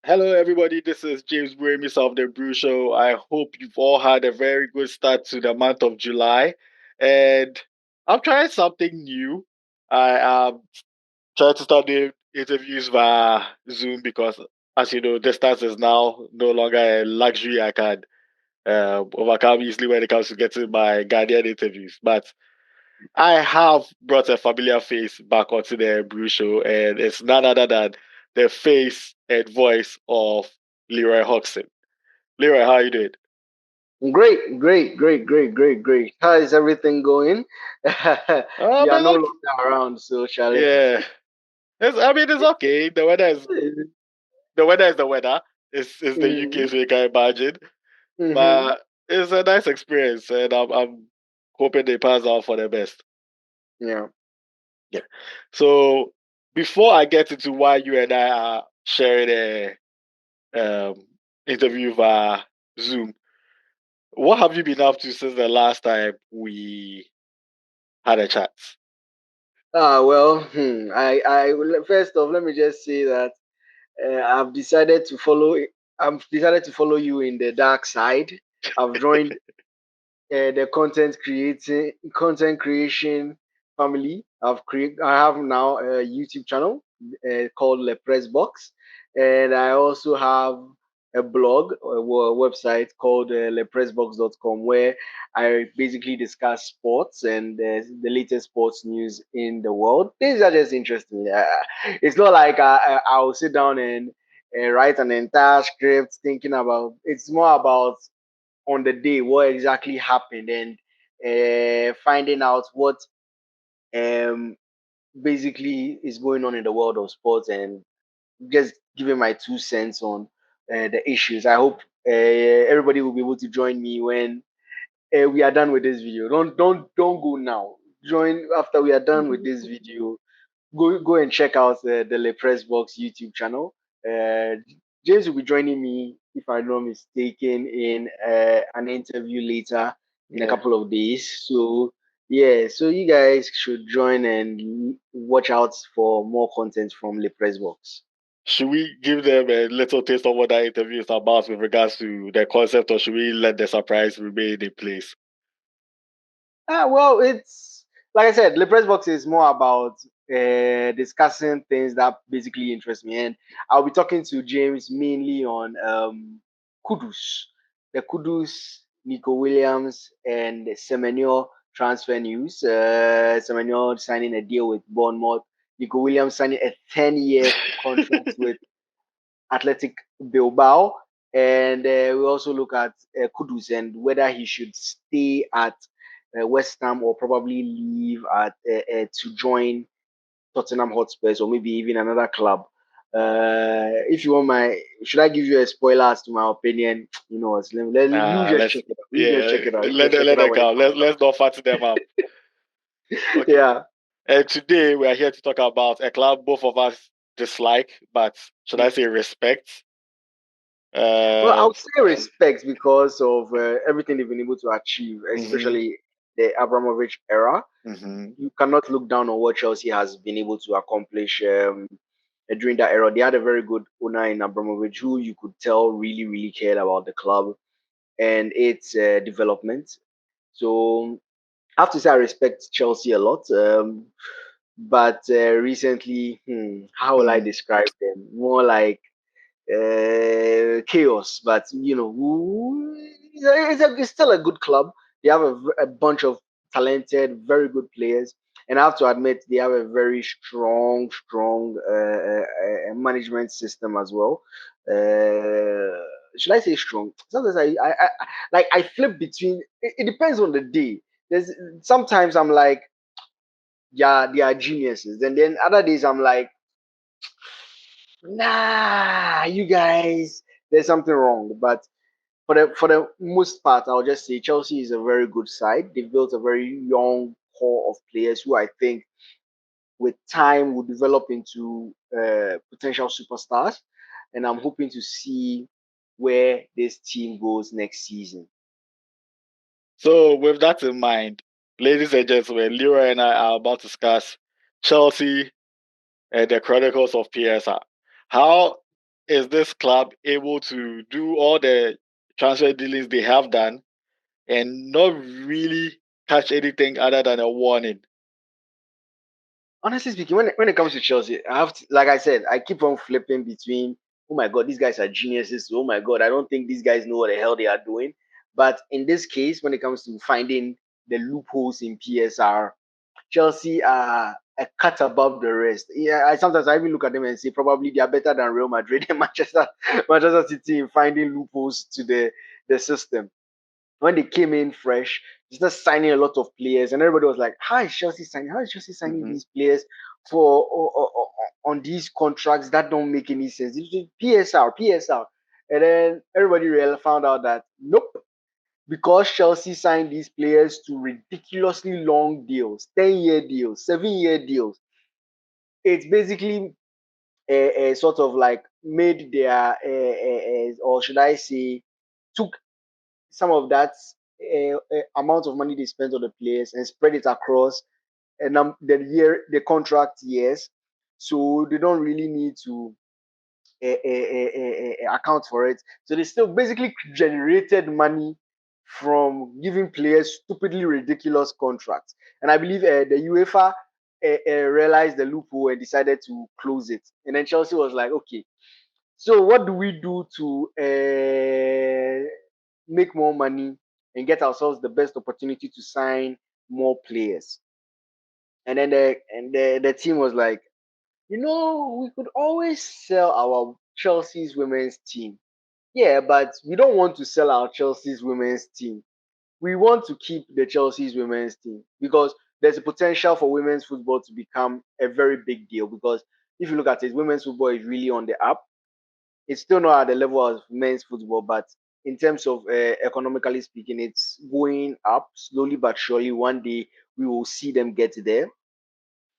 Hello, everybody. This is James Bramy of the Brew Show. I hope you've all had a very good start to the month of July. And I'm trying something new. I am trying to start doing interviews via Zoom because, as you know, distance is now no longer a luxury I can overcome easily when it comes to getting my Guardian interviews. But I have brought a familiar face back onto the Brew Show, and it's none other than the face and voice of Leroy Hawkson. Leroy, how are you doing? Great, great, great, great, great, great. How is everything going? You are But no look, longer around, so Charlie. yeah, it's okay. The weather is the weather. It's the UK, Mm-hmm. so you can imagine. Mm-hmm. But it's a nice experience, and I'm hoping they pass out for the best. Yeah. Yeah. So before I get into why you and I are sharing a interview via Zoom. What have you been up to since the last time we had a chat? First off, let me just say that I've decided to follow. I've decided to follow you in the dark side. I've joined the content creation family. I have now a YouTube channel called the Press Box, and I also have a blog or a website called lepressbox.com where I basically discuss sports and the latest sports news in the world. Things are just interesting. It's not like I'll sit down and write an entire script thinking about. It's more about on the day what exactly happened and finding out what um, basically is going on in the world of sports and just giving my 2 cents on the issues. I hope everybody will be able to join me when we are done with this video. Don't go now. Join after we are done with this video. Go and check out the Le Press Box YouTube channel. Uh, James will be joining me, if I'm not mistaken, in an interview later in a Yeah. couple of days. So yeah, so you guys should join and watch out for more content from Le Press Box. Should we give them a little taste of what that interview is about with regards to the concept, or should we let the surprise remain in place? Well, it's like I said, the press box is more about discussing things that basically interest me, and I'll be talking to James mainly on Kudus, the Kudus, Nico Williams, and Semenyo transfer news. Semenyo signing a deal with Bournemouth. Nico Williams signing a 10-year contract with Athletic Bilbao. And we also look at Kudus and whether he should stay at West Ham or probably leave to join Tottenham Hotspurs or maybe even another club. If you want should I give you a spoiler as to my opinion? You know, you just Let's check it out. You just yeah, check it out. You let just them, check let it out them when it come. comes Let's not fatten them up. out. Okay. Yeah. And today we are here to talk about a club both of us dislike, but should I say respect? Well, I Uh, would say respect because of everything they've been able to achieve, mm-hmm, especially the Abramovich era. mm-hmm. You cannot look down on what Chelsea has been able to accomplish during that era. They had a very good owner in Abramovich who you could tell really, really cared about the club and its development. So I have to say I respect Chelsea a lot. But recently, how will I Hmm. describe them? More like chaos. But you know, it's still a good club. They have a bunch of talented, very good players, and I have to admit they have a very strong management system as well. Should I say strong? Sometimes I flip between. It depends on the day. There's sometimes I'm like, yeah, they are geniuses, and then other days I'm like, nah, you guys, there's something wrong. But for the most part, I'll just say Chelsea is a very good side. They've built a very young core of players who I think with time will develop into potential superstars. And I'm hoping to see where this team goes next season. So, with that in mind, ladies and gentlemen, Leroy and I are about to discuss Chelsea and the Chronicles of PSR. How is this club able to do all the transfer dealings they have done and not really catch anything other than a warning? Honestly speaking, when it comes to Chelsea, I have to, like I said, I keep on flipping between, oh my god, these guys are geniuses. Oh my god, I don't think these guys know what the hell they are doing. But in this case, when it comes to finding the loopholes in PSR, Chelsea are a cut above the rest. Yeah, sometimes I even look at them and say probably they are better than Real Madrid and Manchester City in finding loopholes to the system. When they came in fresh, they started signing a lot of players, and everybody was like, "How is Chelsea signing? How is Chelsea signing Mm-hmm. these players for on these contracts that don't make any sense?" It's PSR, PSR, and then everybody really found out that nope, because Chelsea signed these players to ridiculously long deals, 10-year deals, 7-year deals. It's basically a sort of like made their, or should I say, took some of that amount of money they spent on the players and spread it across the contract years, so they don't really need to account for it. So they still basically generated money from giving players stupidly ridiculous contracts. And I believe the UEFA realized the loophole and decided to close it. And then Chelsea was like, okay, so what do we do to make more money and get ourselves the best opportunity to sign more players? And then the team was like, we could always sell our Chelsea's women's team. Yeah, but we don't want to sell our Chelsea's women's team. We want to keep the Chelsea's women's team because there's a potential for women's football to become a very big deal. Because if you look at it, women's football is really on the up. It's still not at the level of men's football, but in terms of economically speaking, it's going up slowly but surely. One day we will see them get there.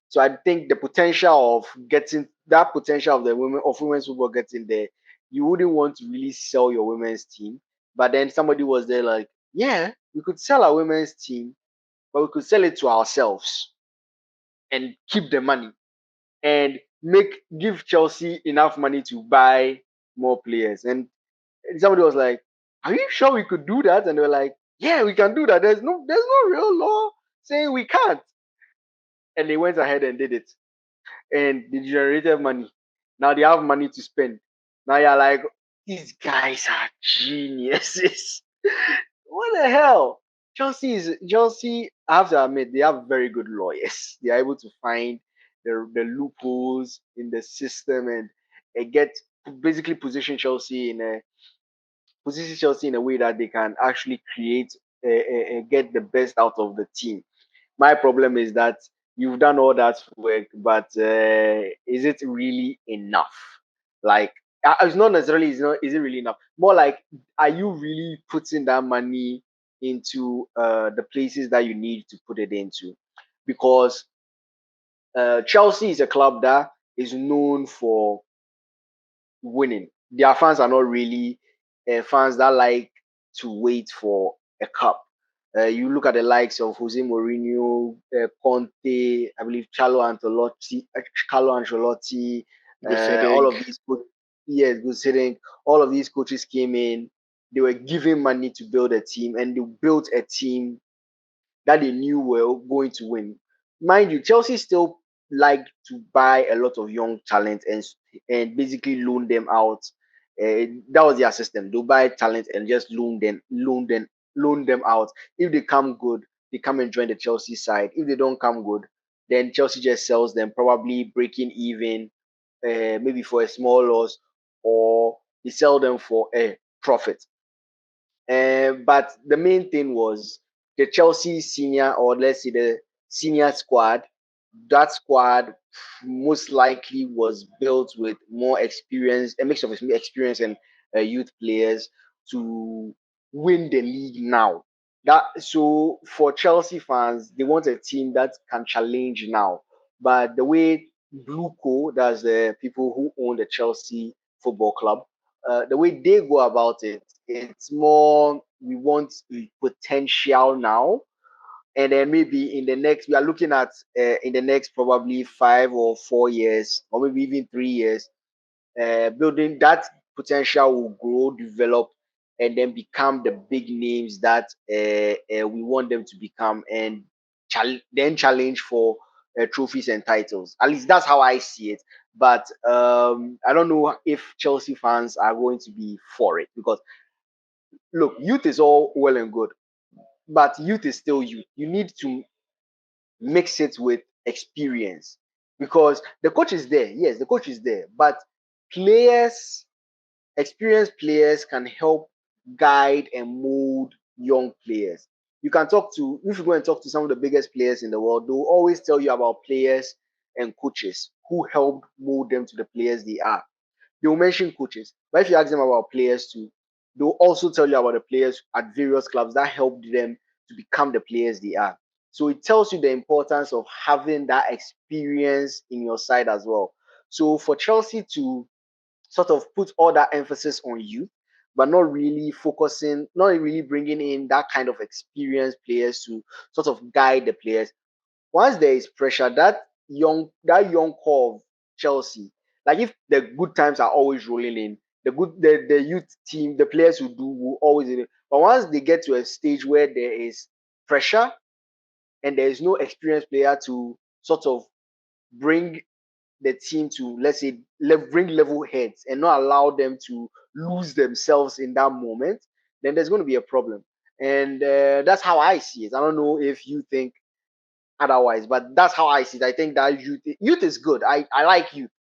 So I think the potential of getting that potential of the women's football getting there, you wouldn't want to really sell your women's team. But then somebody was there like, yeah, we could sell our women's team, but we could sell it to ourselves and keep the money and give Chelsea enough money to buy more players. And somebody was like, are you sure we could do that? And they were like, yeah, we can do that. There's no real law saying we can't. And they went ahead and did it. And they generated money. Now they have money to spend. Now you're like, these guys are geniuses. What the hell? Chelsea. I have to admit, they have very good lawyers. They are able to find the loopholes in the system and get basically position Chelsea in a way that they can actually get the best out of the team. My problem is that you've done all that work, but is it really enough? Like, it's not necessarily, is it really enough? More like, are you really putting that money into the places that you need to put it into? Because Chelsea is a club that is known for winning. Their fans are not really fans that like to wait for a cup. You look at the likes of Jose Mourinho, Conte, I believe Carlo Ancelotti, Good all heading. of these yes, good sitting. All of these coaches came in. They were given money to build a team, and they built a team that they knew were going to win. Mind you, Chelsea still like to buy a lot of young talent and basically loan them out. That was their system. They'll buy talent and just loan them out. If they come good, they come and join the Chelsea side. If they don't come good, then Chelsea just sells them, probably breaking even, maybe for a small loss, or they sell them for a profit. But the main thing was the Chelsea senior, or let's say the senior squad. That squad most likely was built with more experience, a mix of experience and youth players to win the league now. That so for Chelsea fans, they want a team that can challenge now. But the way BlueCo, that's the people who own the Chelsea Football Club, the way they go about it, it's more we want potential now, and then maybe in the next we are looking at in the next probably 5 or 4 years, or maybe even 3 years, building that potential will grow, develop, and then become the big names that we want them to become, and then challenge for trophies and titles. At least that's how I see it. But I don't know if Chelsea fans are going to be for it, because look, youth is all well and good, but youth is still youth. You need to mix it with experience, because the coach is there. Yes, the coach is there, but players, experienced players, can help guide and mold young players. You can talk to, if you go and talk to some of the biggest players in the world, they'll always tell you about players and coaches who helped mold them to the players they are. They'll mention coaches, but if you ask them about players too, they'll also tell you about the players at various clubs that helped them to become the players they are. So it tells you the importance of having that experience in your side as well. So for Chelsea to sort of put all that emphasis on youth, but not really focusing, not really bringing in that kind of experienced players to sort of guide the players. Once there is pressure, that young core of Chelsea, like if the good times are always rolling in, the youth team, the players who do will always in it. But once they get to a stage where there is pressure and there is no experienced player to sort of bring the team to, let's say, bring level heads and not allow them to lose themselves in that moment, then there's going to be a problem. And that's how I see it. I don't know if you think otherwise, but that's how I see it. I think that youth is good. I like youth,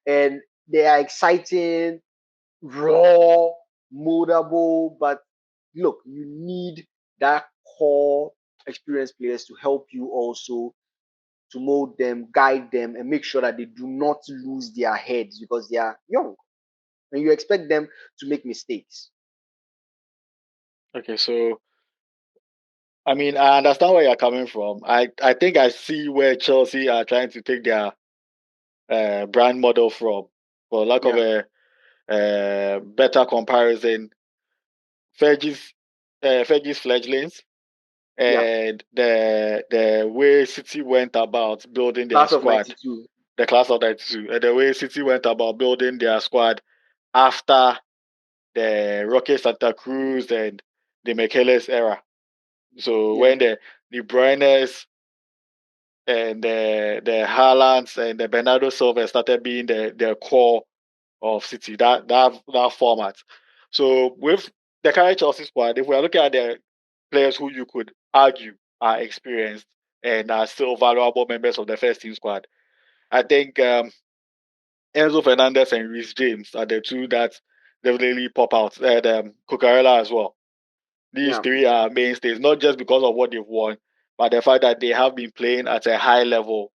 and they are exciting, raw, moldable. But look, you need that core experienced players to help you also, to mold them, guide them, and make sure that they do not lose their heads because they are young and you expect them to make mistakes. Okay, so I mean, I understand where you're coming from. I think I see where Chelsea are trying to take their brand model from, for lack of Yeah, a better comparison. Fergie's Fergie's fledglings yeah. and the way City went about building their Class of squad, '92. the class of '92, and the way City went about building their squad after the Roque Santa Cruz and the Michelis era. So Yeah, when the Bruynes and the Haalands and the Bernardo Silva started being the core of City, that format. So with the current Chelsea squad, if we are looking at the players who you could argue are experienced and are still valuable members of the first team squad, I think Enzo Fernandez and Reece James are the two that definitely pop out, and Cucurella as well. These yeah. three are mainstays, not just because of what they've won, but the fact that they have been playing at a high level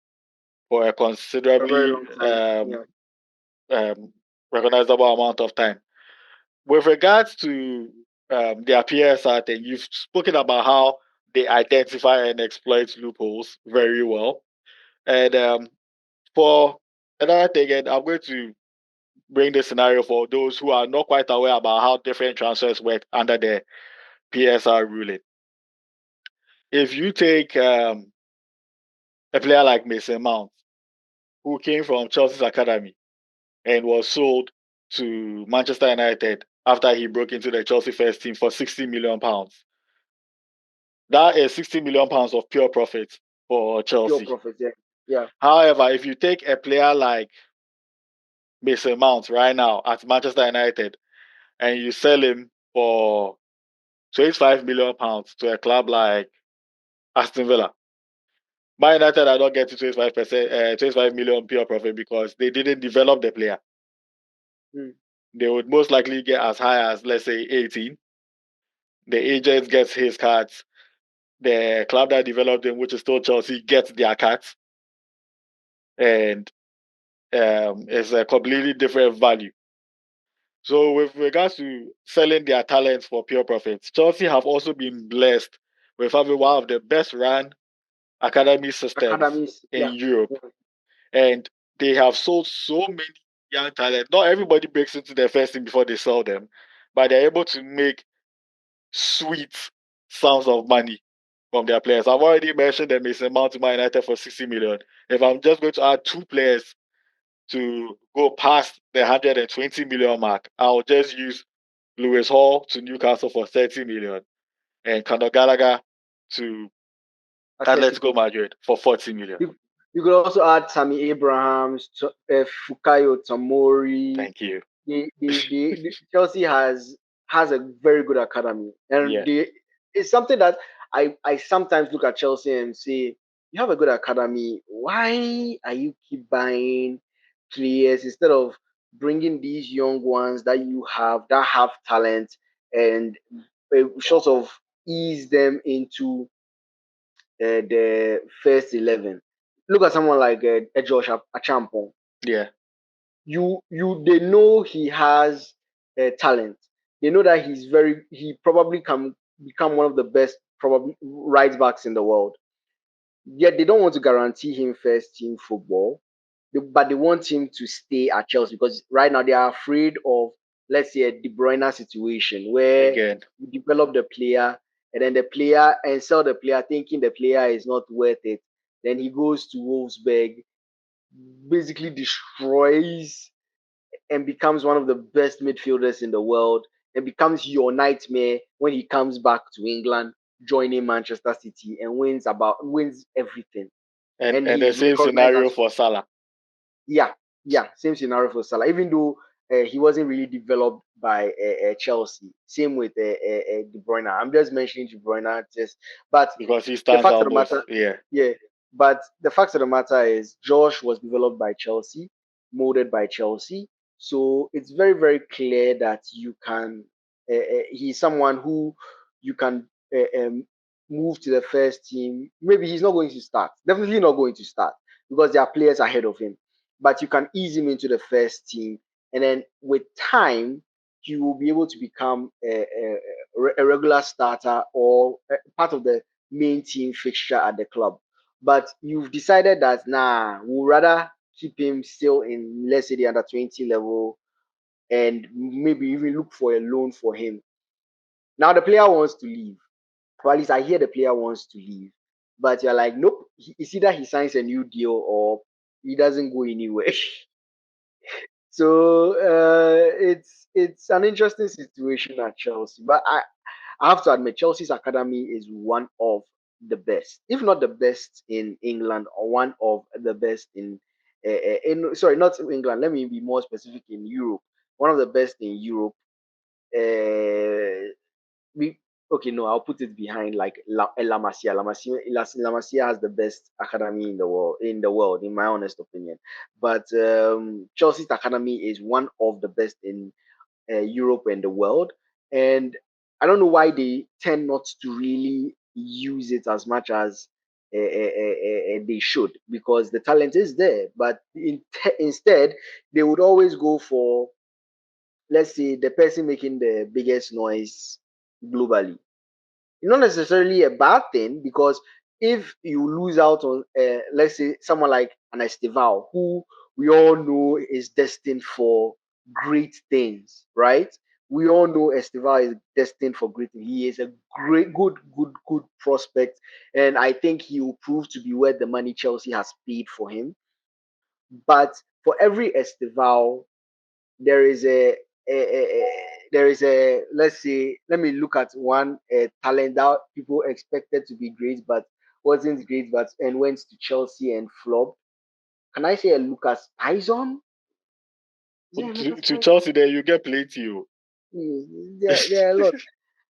for a For a very considerably long time. Yeah, um, recognizable amount of time. With regards to their PSR thing, you've spoken about how they identify and exploit loopholes very well. And for another thing, and I'm going to bring the scenario for those who are not quite aware about how different transfers work under the PSR ruling. If you take a player like Mason Mount, who came from Chelsea's academy and was sold to Manchester United after he broke into the Chelsea first team for £60 million. That is £60 million of pure profit for pure Chelsea. profit. Yeah, yeah. However, if you take a player like Mason Mount right now at Manchester United and you sell him for £25 million to a club like Aston Villa, Man United are not getting 25%, 25 million pure profit because they didn't develop the player. Mm. They would most likely get as high as, let's say, 18. The agent gets his cards. The club that developed him, which is still Chelsea, gets their cards. And it's a completely different value. So, with regards to selling their talents for pure profits, Chelsea have also been blessed with having one of the best run academy systems Academies. in Yeah, Europe. yeah. And they have sold so many young talent. Not everybody breaks into their first team before they sell them, but they're able to make sweet sums of money from their players. I've already mentioned the Mason Mount to Man United for 60 million. If I'm just going to add two players to go past the 120 million mark, I'll just use Lewis Hall to Newcastle for 30 million and Conor Gallagher to Atletico Atletico. Madrid for 40 million. You could also add Tammy Abrahams, Fukayo Tomori. Thank you. Chelsea has a very good academy, and Yeah. it's something that I sometimes look at Chelsea and say, you have a good academy. Why are you keep buying players instead of bringing these young ones that you have that have talent and sort of ease them into the first 11? Look at someone like Josh Achampong. Yeah. They know he has talent. They know that he probably can become one of the best probably right backs in the world. Yet they don't want to guarantee him first team football, but they want him to stay at Chelsea because right now they are afraid of, let's say, a De Bruyne situation where Again. you develop the player and then the player and sell the player thinking the player is not worth it. Then he goes to Wolfsburg, basically destroys and becomes one of the best midfielders in the world and becomes your nightmare when he comes back to England, joining Manchester City and wins everything. And And the he's same recognized scenario as, for Salah. yeah, same scenario for Salah. Even though he wasn't really developed by Chelsea, same with De Bruyne. I'm just mentioning De Bruyne, but Because he the stands fact of out the most. matter, Yeah. yeah, but the fact of the matter is, Josh was developed by Chelsea, molded by Chelsea, so it's very very clear that you can. He's someone who you can move to the first team. Maybe he's not going to start. Definitely not going to start because there are players ahead of him, but you can ease him into the first team, and then with time, he will be able to become a regular starter or part of the main team fixture at the club. But you've decided that nah, we'll rather keep him still in, let's say, the under 20 level and maybe even look for a loan for him. Now the player wants to leave, or at least I hear the player wants to leave, but you're like, nope, it's either he signs a new deal or he doesn't go anywhere. So it's an interesting situation at Chelsea, but I have to admit Chelsea's academy is one of the best, if not the best in England, or one of the best in sorry, not in England. Let me be more specific, in Europe, one of the best in Europe. Uh, we okay, no, I'll put it behind like La Masia. La Masia has the best academy in the world, in my honest opinion. But Chelsea's academy is one of the best in Europe and the world. And I don't know why they tend not to really use it as much as they should, because the talent is there. But instead, they would always go for, let's say, the person making the biggest noise globally. Not necessarily a bad thing, because if you lose out on, let's say, someone like an Estival, who we all know is destined for great things, right? We all know Estival is destined for great things. He is a great, good prospect, and I think he will prove to be worth the money Chelsea has paid for him. But for every Estival, there is a let's say, let me look at one talent that people expected to be great but wasn't great, but and went to Chelsea and flopped. Can I say a Lucas Pison? Yeah, Lucas To Pison. Chelsea, there you get plenty. There are a lot.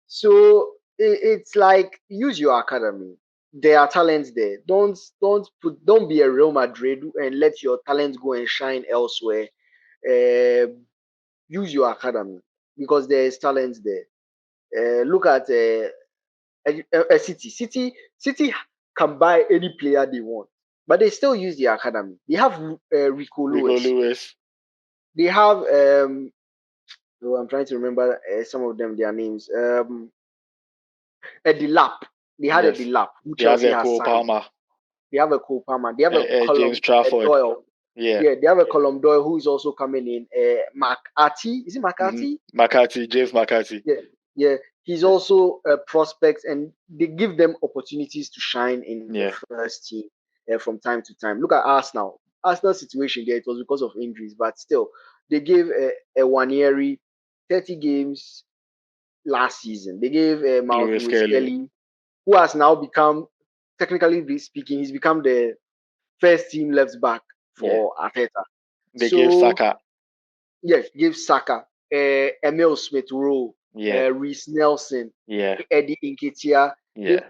So it's like, use your academy. There are talents there. Don't be a Real Madrid and let your talent go and shine elsewhere. Uh, Use your academy because there is talent there. Look at City. City can buy any player they want, but they still use the academy. They have Rico Rico Lewis. Lewis. They have oh, I'm trying to remember some of them, their names. Eddie Lap. They had Eddie Yes. Lap, who They have Chelsea a has Cole signed. Palmer. They have a Cole Palmer. They have a James Column Trafford. Doyle. Yeah. Yeah, they have a Column Doyle who is also coming in. McCarthy. Is it McCarthy? McCarthy, James McCarthy. Yeah, yeah. He's also a prospect, and they give them opportunities to shine in the Yeah. first team from time to time. Look at Arsenal. Arsenal's situation there, it was because of injuries, but still, they gave a 1 year, 30 games last season. They gave Mount Lewis Lewis Kelly. Kelly, who has now become, technically speaking, he's become the first team left back Yeah. for Arteta. They gave So, Saka. yes, give Saka, Emil Smith Rowe, Yeah. Reece Nelson, Yeah. Eddie Nketiah. Yeah.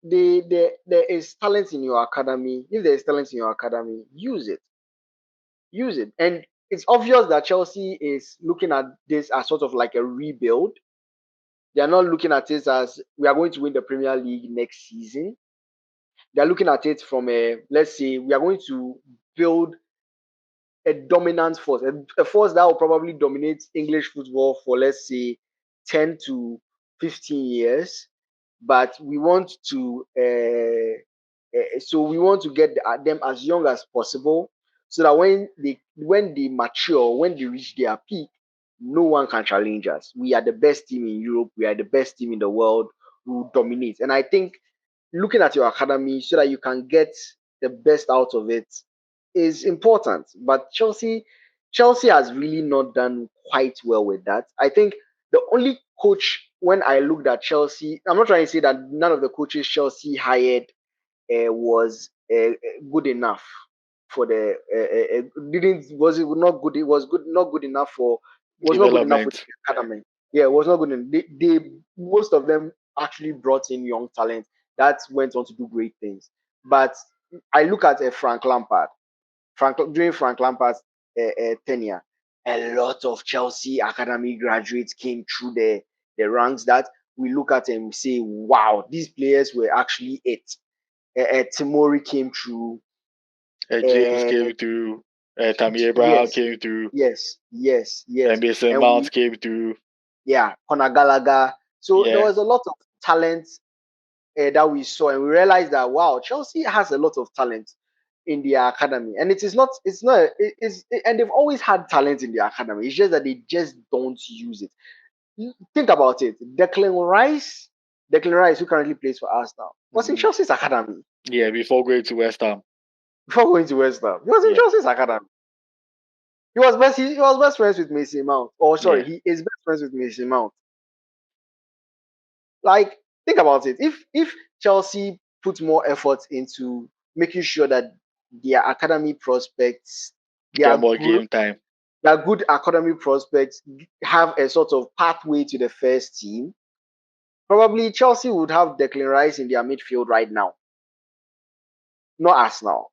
There is talent in your academy. If there is talent in your academy, use it. Use it. And it's obvious that Chelsea is looking at this as sort of like a rebuild. They are not looking at it as we are going to win the Premier League next season. They are looking at it from let's say we are going to build a dominant force, a force that will probably dominate English football for, let's say, 10 to 15 years. But we want to, so we want to get them as young as possible, so that when they mature, when they reach their peak, no one can challenge us. We are the best team in Europe. We are the best team in the world. We will dominate. And I think looking at your academy so that you can get the best out of it is important. But Chelsea has really not done quite well with that. I think the only coach, when I looked at Chelsea, I'm not trying to say that none of the coaches Chelsea hired was good enough for the didn't was it not good, it was good not good enough for, was not good enough with Development. the academy. Yeah, it was not good enough. They most of them actually brought in young talent that went on to do great things. But I look at Frank Lampard. During Frank Lampard's tenure, a lot of Chelsea academy graduates came through the ranks that we look at and we say, wow, these players were actually it. Timori came through. James Uh, came through. Tammy Abraham yes, came through. yes. And Mason And Mount came through. yeah, Conor Gallagher. So there Yeah. was a lot of talent that we saw, and we realized that wow, Chelsea has a lot of talent in their academy, and and they've always had talent in their academy. It's just that they just don't use it. Think about it. Declan Rice, who currently plays for Arsenal, was in Mhm. Chelsea's academy Yeah, before going to West Ham. before going to West Ham. He was in Yeah. Chelsea's academy. He was best friends with Mason Mount. Or sorry, Yeah. he is best friends with Mason Mount. Like, think about it. If Chelsea put more effort into making sure that their academy prospects, Get their more good, game time. their good academy prospects have a sort of pathway to the first team, probably Chelsea would have Declan Rice in their midfield right now, not Arsenal.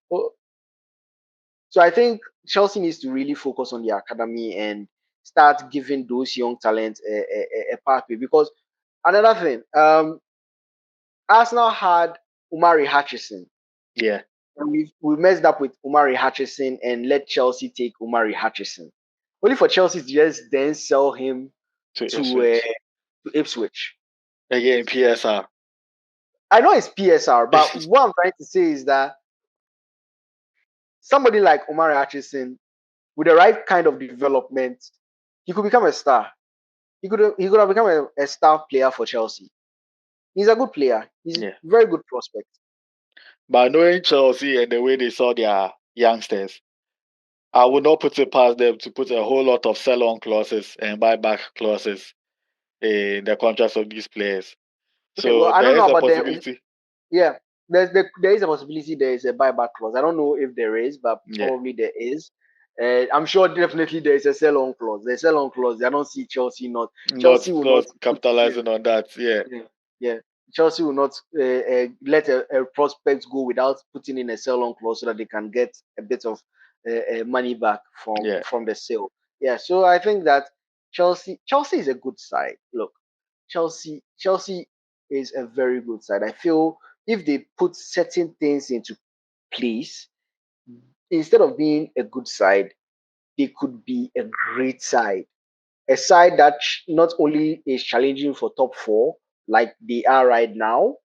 So I think Chelsea needs to really focus on their academy and start giving those young talents a pathway. Because another thing, Arsenal had Umari Hutchison. Yeah. And we messed up with Umari Hutchison and let Chelsea take Umari Hutchison. Only for Chelsea to just then sell him To to Ipswich. Ipswich. Again, PSR. I know it's PSR, but what I'm trying to say is that somebody like Umari Hutchison, with the right kind of development, he could become a star. He could have become a star player for Chelsea. He's a good player. He's a Yeah. very good prospect. But knowing Chelsea and the way they saw their youngsters, I would not put it past them to put a whole lot of sell-on clauses and buyback clauses in the contracts of these players. Okay, well, So I don't there know is a about the. possibility. Yeah, there is a possibility there is a buyback clause. I don't know if there is, but Yeah. probably there is. I'm sure definitely there is a sell-on clause. There's a sell-on clause. I don't see Chelsea not. Not Chelsea will not not put. Yeah, capitalizing on that. Yeah. yeah, yeah. Chelsea will not let a prospect go without putting in a sell-on clause so that they can get a bit of money back from Yeah. from the sale. Yeah, so I think that Chelsea is a good side. Look, Chelsea is a very good side. I feel if they put certain things into place, instead of being a good side, they could be a great side. A side that not only is challenging for top four like they are right now,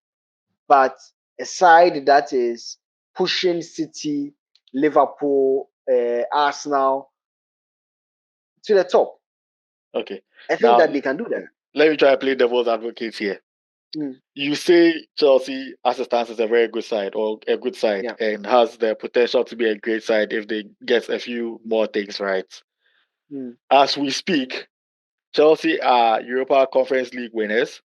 but a side that is pushing City, Liverpool, Arsenal to the top. Okay. I think Now that they can do that. let me try to play devil's advocate here. You say Chelsea, as it stands, is a very good side or a good side Yeah. and has the potential to be a great side if they get a few more things right. Mm. As we speak, Chelsea are Europa Conference League winners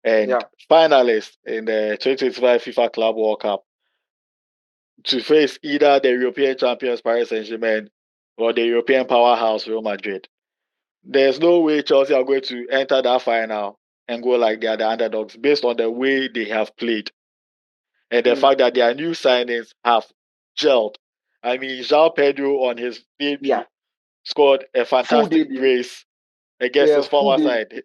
and Yeah. finalists in the 2025 FIFA Club World Cup to face either the European champions Paris Saint-Germain or the European powerhouse Real Madrid. There's no way Chelsea are going to enter that final and go like they are the underdogs based on the way they have played and the Mm. fact that their new signings have gelled. I mean, João Pedro on his debut Yeah. scored a Full fantastic debut. brace against Yeah. his Full former debut. side.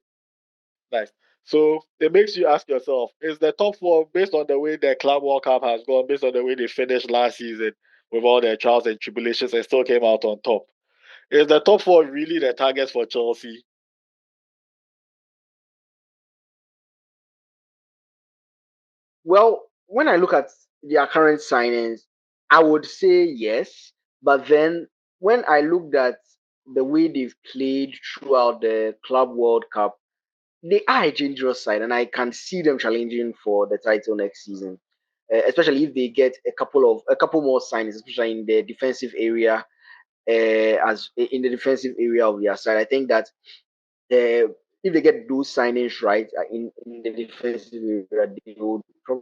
Nice. So it makes you ask yourself, is the top four based on the way the Club World Cup has gone, based on the way they finished last season with all their trials and tribulations and still came out on top? Is the top four really the targets for Chelsea? Well, when I look at their current signings, I would say yes. But then when I looked at the way they've played throughout the Club World Cup, they are a dangerous side, and I can see them challenging for the title next season. Especially if they get a couple more signings, especially in the defensive area, as in the defensive area of their side. I think that if they get those signings right in the defensive area, they would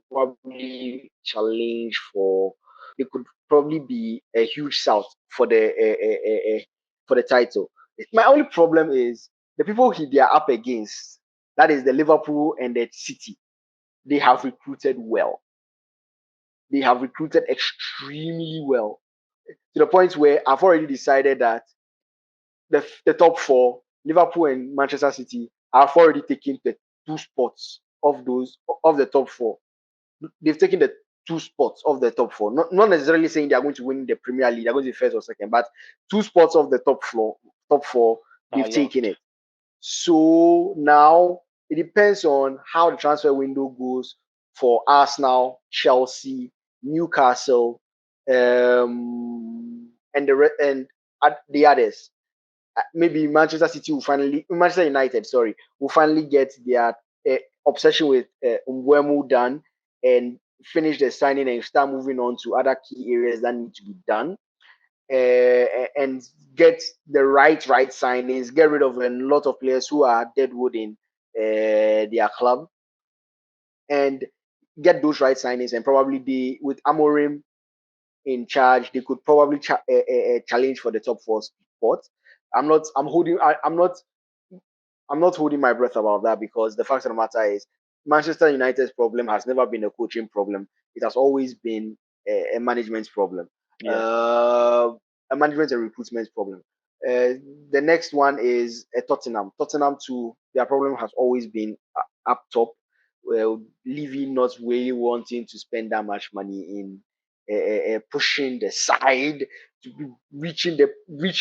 probably challenge for. They could probably be a huge shout for the title. My only problem is the people they are up against. That is the Liverpool and the City. They have recruited well. They have recruited extremely well to the point where I've already decided that the top four, Liverpool and Manchester City, have already taken the two spots of the top four. They've taken the two spots of the top four. Not necessarily saying they are going to win the Premier League, they're going to be first or second, but two spots of the top four, Are they've taken locked. it. So now it depends on how the transfer window goes for Arsenal, Chelsea, Newcastle, and the others. Maybe Manchester United, sorry, will finally get their obsession with Mbeumo done and finish the signing and start moving on to other key areas that need to be done. And get the right signings, get rid of a lot of players who are deadwood in their club, and get those right signings. And probably with Amorim in charge, they could probably challenge for the top four spot. I'm not. I'm holding. I'm not holding my breath about that because the fact of the matter is Manchester United's problem has never been a coaching problem. It has always been a management problem, Yeah. uh, a management and recruitment problem. The next one is Tottenham. Tottenham too. Their problem has always been up top. Well, Levy not really wanting to spend that much money in pushing the side to be reaching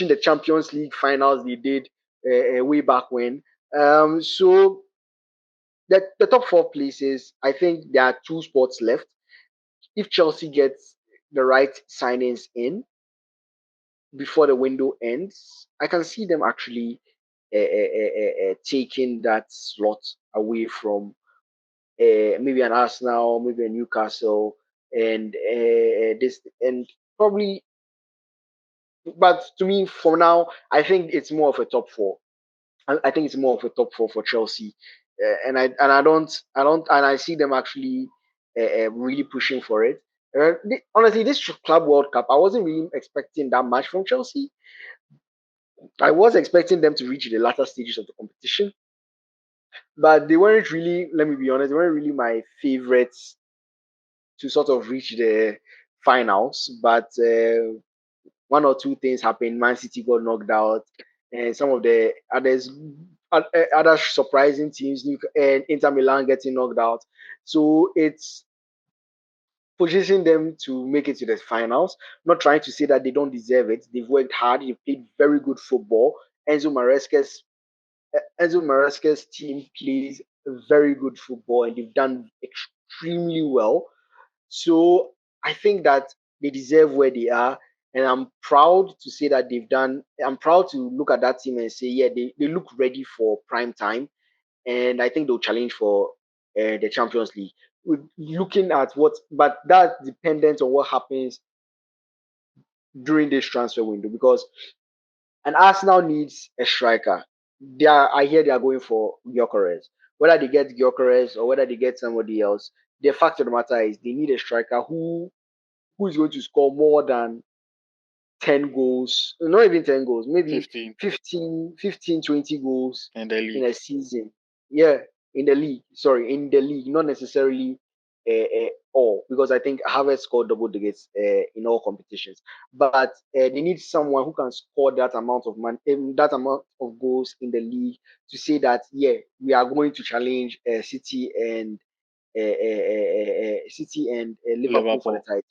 the Champions League finals they did way back when. So the top four places, I think there are two spots left. If Chelsea gets the right signings in before the window ends, I can see them actually taking that slot away from maybe an Arsenal, maybe a Newcastle, and this and probably. But to me, for now, I think it's more of a top four. I think it's more of a top four for Chelsea, and I see them actually really pushing for it. Honestly, this Club World Cup, I wasn't really expecting that much from Chelsea. I was expecting them to reach the latter stages of the competition, but they weren't really. Let me be honest, they weren't really my favorites to sort of reach the finals. But one or two things happened. Man City got knocked out, and some of the other surprising teams, and Inter Milan getting knocked out. So it's positioning them to make it to the finals. Not trying to say that they don't deserve it. They've worked hard. They've played very good football. Enzo Maresca's Enzo Maresca's team plays very good football, and they've done extremely well. So I think that they deserve where they are. And I'm proud to say that I'm proud to look at that team and say, yeah, they look ready for prime time. And I think they'll challenge for the Champions League. We're looking at but that's dependent on what happens during this transfer window because and Arsenal needs a striker. I hear they are going for Gyökeres. Whether they get Gyökeres or whether they get somebody else, the fact of the matter is they need a striker who is going to score more than 10 goals, not even 10 goals, maybe 15 20 goals in the in league. a season. Yeah, in the league. Sorry, in the league, not necessarily all, because I think Harvard scored double digits in all competitions. But they need someone who can score that amount of goals in the league to say that, yeah, we are going to challenge City and Liverpool for the Liverpool. title.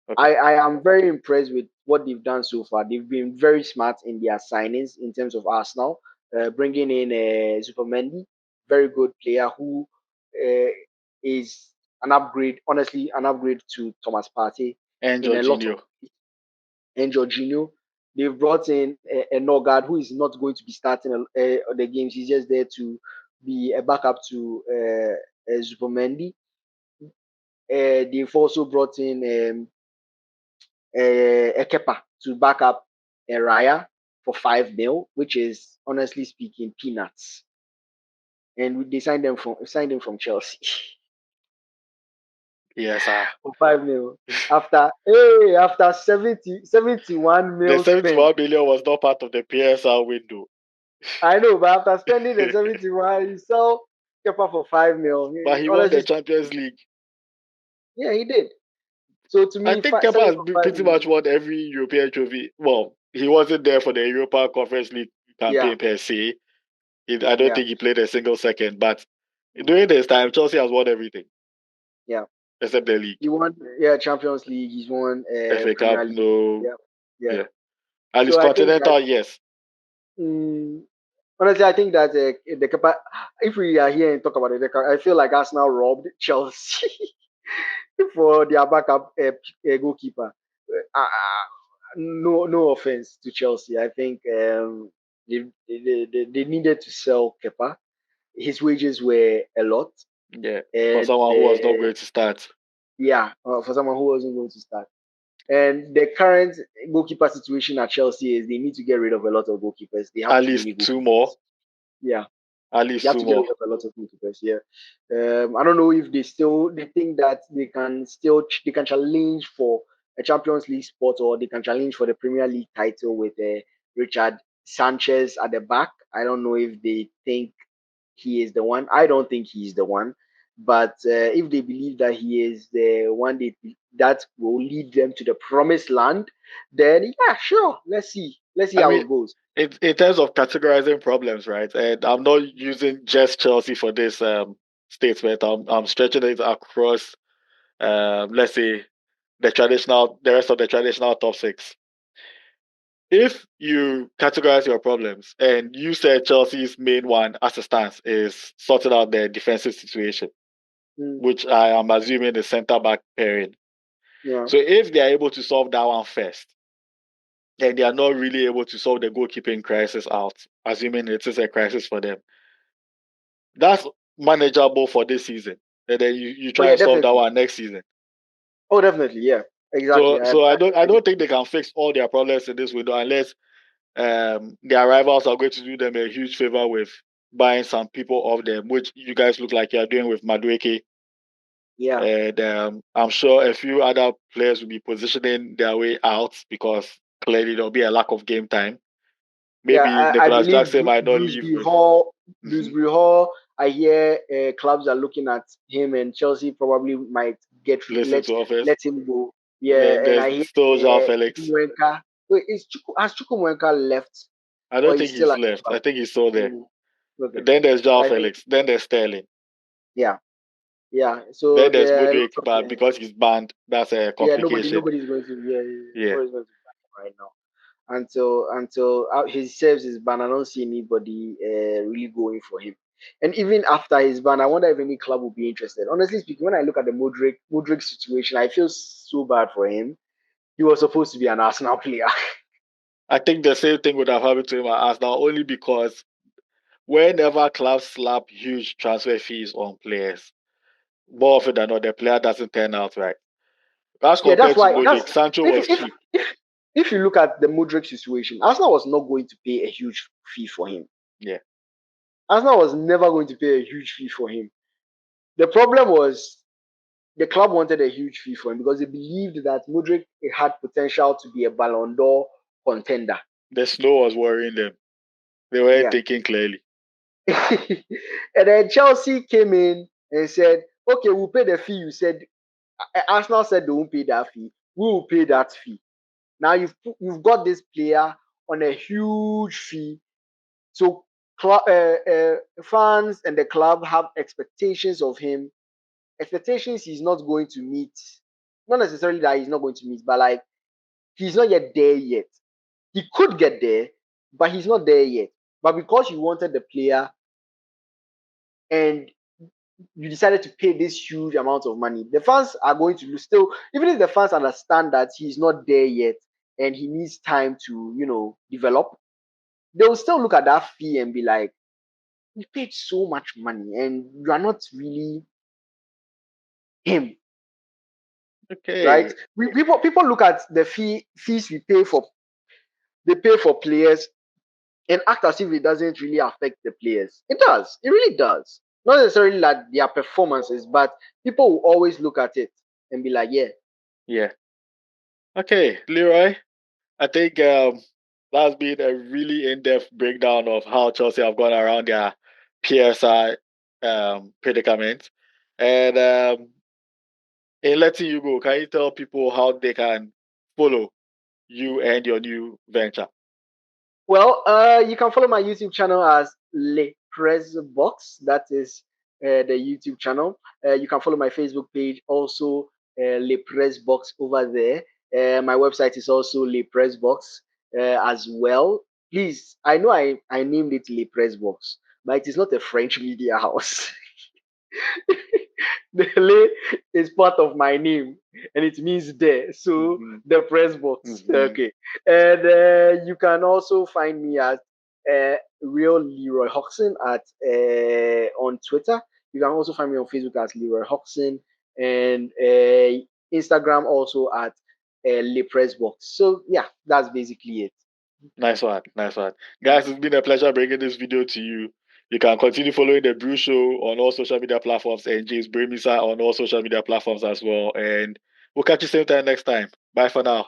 Okay. I am very impressed with what they've done so far. They've been very smart in their signings in terms of Arsenal, bringing in Zupermendi, very good player who uh, is an upgrade, honestly, an upgrade to Thomas Partey And in a lot of Jorginho. and Jorginho. They've brought in a Nogard who is not going to be starting the games. He's just there to be a backup to Zupermendi. They've also brought in Kepa to back up Raya for 5 mil, which is honestly speaking peanuts. And they signed him from Chelsea Yes, sir. for 5 mil after 71 The mil spent. 71 million was not part of the PSR window. I know, but after spending the 71, he saw Kepa for 5 mil. But he won Honestly, the Champions League. yeah, he did. So to I me, think Kepa selling has for five pretty much mil, won every European trophy. Well, he wasn't there for the Europa Conference League yeah, campaign per se. I don't yeah, think he played a single second. But during this time, Chelsea has won everything yeah. except the league. He won, Champions League. He's won FA Premier Cup, League. no. Yeah, yeah. Yeah. At least So I think that Continental, yes. Mm, honestly, I think that if we are here and talk about it, I feel like Arsenal robbed Chelsea for their backup goalkeeper. No offense to Chelsea. I think they needed to sell Kepa. His wages were a lot, Yeah. For and someone who was not going to start. yeah, for someone who wasn't going to start. And the current goalkeeper situation at Chelsea is they need to get rid of a lot of goalkeepers. They have At too least many two goalkeepers. more. Yeah. At You least have two to get more. rid of a lot of goalkeepers. Yeah, I don't know if they think that they can challenge for a Champions League spot or they can challenge for the Premier League title with Richard Sanchez at the back. I don't know if they think he is the one. I don't think he is the one. But if they believe that he is the one that will lead them to the promised land, then yeah, sure. Let's see I how mean, it goes. in terms of categorizing problems, right? And I'm not using just Chelsea for this statement. I'm stretching it across, let's say, the rest of the traditional top six. If you categorize your problems and you said Chelsea's main one as a stance is sorting out their defensive situation, Mm, which I am assuming is centre back pairing. yeah, So if they are able to solve that one first, and they are not really able to solve the goalkeeping crisis out, assuming it is a crisis for them, that's manageable for this season. And then you oh try yeah, and solve that definitely. one next season. Oh, definitely, yeah, exactly. So I I get don't think they can fix all their problems in this window unless their rivals are going to do them a huge favor with buying some people off them, which you guys look like you're doing with Madueke. yeah, And I'm sure a few other players will be positioning their way out because clearly there'll be a lack of game time. yeah. Maybe I Nicholas believe Jackson might not leave with. Mhm. Dewsbury Hall. I hear clubs are looking at him, and Chelsea probably might Listen to offers. let him go. Then Yeah, and there's I hear still João Felix. Chukwuemeka. Wait, has Chukwuemeka left, I or don't think he's still he's at the left. club? I think he's still there. Mm, okay, Then there's João I think Felix. Then there's Sterling. yeah, yeah. So Then there's there are Mudrik, lots of but because he's banned, that's a yeah. complication. Nobody's going to Yeah. nobody's going to back him right now. Until he serves his ban. I don't see anybody really going for him. And even after his ban, I wonder if any club will be interested. Honestly speaking, when I look at the Mudrik situation, I feel so bad for him. He was supposed to be an Arsenal player. I think the same thing would have happened to him at Arsenal only because whenever clubs slap huge transfer fees on players, more often than not, the player doesn't turn out right. As Yeah, that's compared to why. Modric, That's Sancho if was if cheap. if if you look at the Mudryk situation, Arsenal was not going to pay a huge fee for him. Yeah, Arsenal was never going to pay a huge fee for him. The problem was the club wanted a huge fee for him because they believed that Mudryk had potential to be a Ballon d'Or contender. the snow was worrying them. They weren't Yeah. thinking clearly. And then Chelsea came in and said, okay, we'll pay the fee. You said, Arsenal said they won't pay that fee. We will pay that fee. Now you've got this player on a huge fee. So fans and the club have expectations of him. Expectations he's not going to meet. Not necessarily that he's not going to meet, but like he's not yet there yet. He could get there, but he's not there yet. But because you wanted the player and you decided to pay this huge amount of money, the fans are going to still, even if the fans understand that he's not there yet and he needs time to, develop, they will still look at that fee and be like, we paid so much money and you are not really him, right? Okay. People look at the fees they pay for players and act as if it doesn't really affect the players. It does. It really does. Not necessarily like their performances, but people will always look at it and be like, yeah. Yeah. Okay, Leroy. I think that's been a really in-depth breakdown of how Chelsea have gone around their PSI predicament. And in letting you go, can you tell people how they can follow you and your new venture? Well, you can follow my YouTube channel as Le Press Box. That is the YouTube channel. You can follow my Facebook page also, Le Press Box over there. My website is also Le Press Box as well. Please, I know I named it Le Press Box, but it is not a French media house. The Le is part of my name and it means there. So Mm-hmm. the press box. Mm-hmm. Okay. And you can also find me at real Leroy Hawkson at on Twitter. You can also find me on Facebook as Leroy Hawkson and Instagram also at Le Press Box. So yeah, that's basically it. Nice one, nice one. Guys, it's been a pleasure bringing this video to you. You can continue following the Brew Show on all social media platforms and James Bremisa on all social media platforms as well. And we'll catch you same time next time. Bye for now.